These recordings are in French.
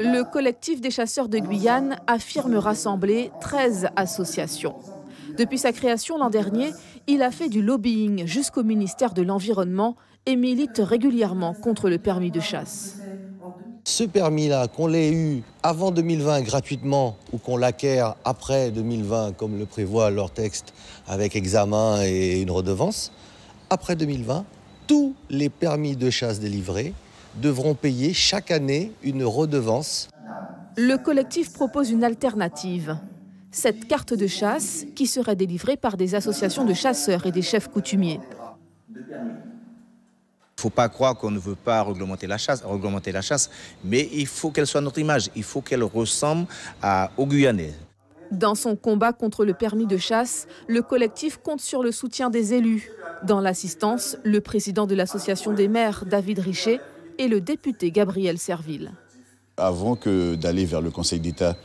Le collectif des chasseurs de Guyane affirme rassembler 13 associations. Depuis sa création l'an dernier, il a fait du lobbying jusqu'au ministère de l'Environnement et milite régulièrement contre le permis de chasse. Ce permis-là, qu'on l'ait eu avant 2020 gratuitement ou qu'on l'acquiert après 2020, comme le prévoit leur texte, avec examen et une redevance, après 2020, tous les permis de chasse délivrés devront payer chaque année une redevance. Le collectif propose une alternative. Cette carte de chasse qui serait délivrée par des associations de chasseurs et des chefs coutumiers. Il ne faut pas croire qu'on ne veut pas réglementer la chasse, mais il faut qu'elle soit notre image, il faut qu'elle ressemble aux Guyanais. Dans son combat contre le permis de chasse, le collectif compte sur le soutien des élus. Dans l'assistance, le président de l'association des maires, David Richer, et le député Gabriel Serville. Avant que d'aller vers le Conseil d'État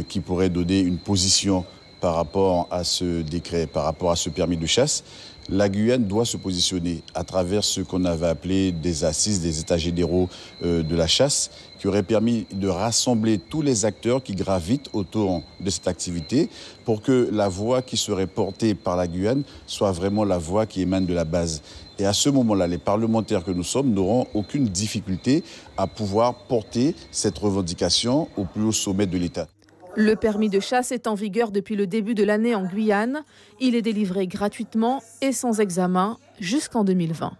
qui pourrait donner une position par rapport à ce décret, par rapport à ce permis de chasse, la Guyane doit se positionner à travers ce qu'on avait appelé des assises, des états généraux de la chasse, qui auraient permis de rassembler tous les acteurs qui gravitent autour de cette activité pour que la voix qui serait portée par la Guyane soit vraiment la voix qui émane de la base. Et à ce moment-là, les parlementaires que nous sommes n'auront aucune difficulté à pouvoir porter cette revendication au plus haut sommet de l'État. Le permis de chasse est en vigueur depuis le début de l'année en Guyane. Il est délivré gratuitement et sans examen jusqu'en 2020.